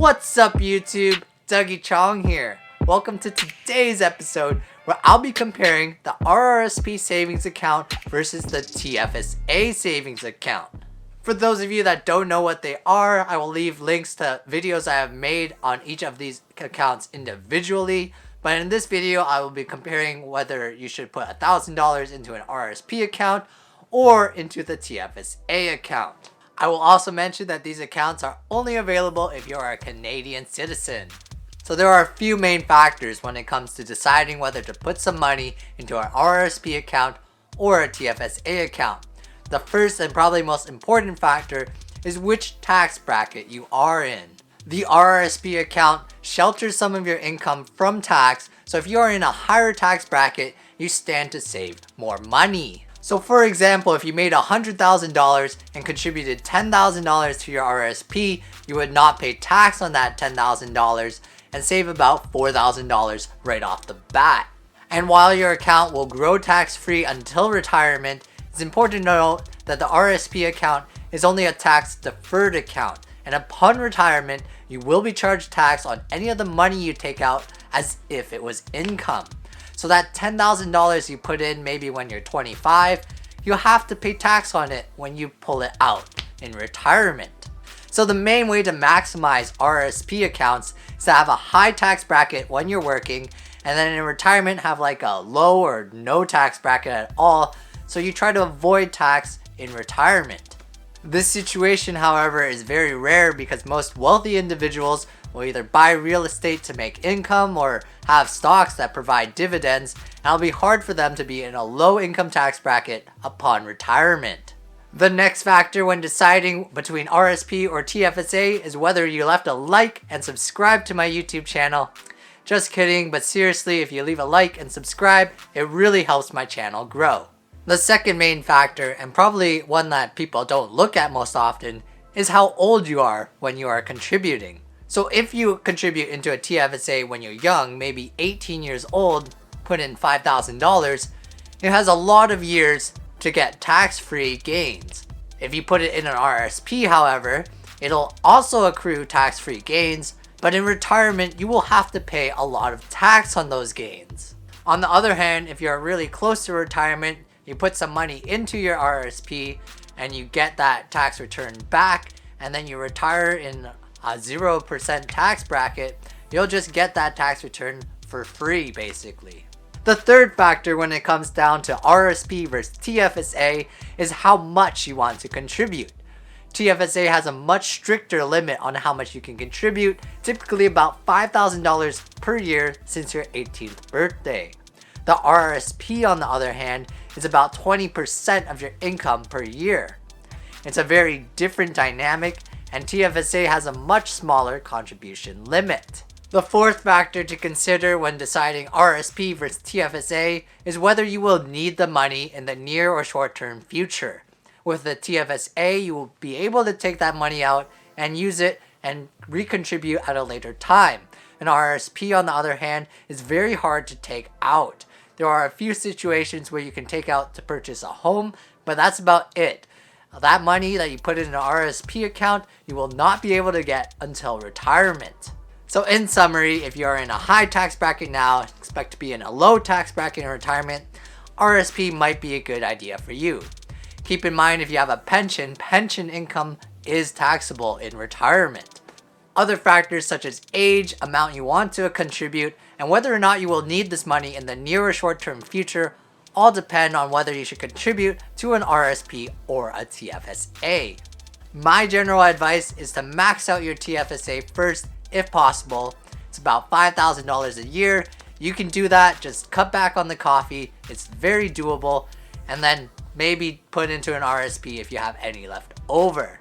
What's up YouTube? Dougie Chong here. Welcome to today's episode where I'll be comparing the RRSP savings account versus the TFSA savings account. For those of you that don't know what they are, I will leave links to videos I have made on each of these accounts individually. But in this video, I will be comparing whether you should put $1,000 into an RRSP account or into the TFSA account. I will also mention that these accounts are only available if you are a Canadian citizen. So there are a few main factors when it comes to deciding whether to put some money into an RRSP account or a TFSA account. The first and probably most important factor is which tax bracket you are in. The RRSP account shelters some of your income from tax, so if you are in a higher tax bracket, you stand to save more money. So for example, if you made $100,000 and contributed $10,000 to your RRSP, you would not pay tax on that $10,000 and save about $4,000 right off the bat. And while your account will grow tax-free until retirement, it's important to note that the RRSP account is only a tax-deferred account, and upon retirement, you will be charged tax on any of the money you take out as if it was income. So that $10,000 you put in maybe when you're 25, you'll have to pay tax on it when you pull it out in retirement. So the main way to maximize RRSP accounts is to have a high tax bracket when you're working, and then in retirement have like a low or no tax bracket at all, so you try to avoid tax in retirement. This situation, however, is very rare because most wealthy individuals will either buy real estate to make income or have stocks that provide dividends, and it'll be hard for them to be in a low income tax bracket upon retirement. The next factor when deciding between RRSP or TFSA is whether you left a like and subscribe to my YouTube channel. Just kidding, but seriously, if you leave a like and subscribe, it really helps my channel grow. The second main factor, and probably one that people don't look at most often, is how old you are when you are contributing. So if you contribute into a TFSA when you're young, maybe 18 years old, put in $5,000, it has a lot of years to get tax-free gains. If you put it in an RRSP, however, it'll also accrue tax-free gains, but in retirement, you will have to pay a lot of tax on those gains. On the other hand, if you're really close to retirement, you put some money into your RRSP and you get that tax return back, and then you retire in a 0% tax bracket, you'll just get that tax return for free basically. The third factor when it comes down to RRSP versus TFSA is how much you want to contribute. TFSA has a much stricter limit on how much you can contribute, typically about $5,000 per year since your 18th birthday. The RRSP, on the other hand, is about 20% of your income per year. It's a very different dynamic, and TFSA has a much smaller contribution limit. The fourth factor to consider when deciding RRSP versus TFSA is whether you will need the money in the near or short-term future. With the TFSA, you will be able to take that money out and use it and recontribute at a later time. An RRSP, on the other hand, is very hard to take out. There are a few situations where you can take out to purchase a home, but that's about it. That money that you put in an RRSP account, you will not be able to get until retirement. So in summary, if you are in a high tax bracket now, expect to be in a low tax bracket in retirement, RRSP might be a good idea for you. Keep in mind, if you have a pension income is taxable in retirement. Other factors such as age, amount you want to contribute, and whether or not you will need this money in the near or short-term future all depend on whether you should contribute to an RRSP or a TFSA. My general advice is to max out your TFSA first if possible. It's about $5,000 a year. You can do that, just cut back on the coffee. It's very doable, and then maybe put into an RRSP if you have any left over.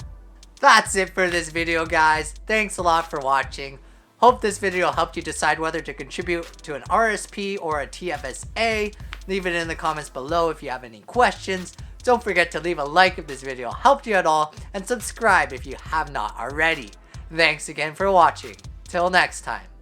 That's it for this video, guys. Thanks a lot for watching. Hope this video helped you decide whether to contribute to an RRSP or a TFSA. Leave it in the comments below if you have any questions. Don't forget to leave a like if this video helped you at all, and subscribe if you have not already. Thanks again for watching. Till next time.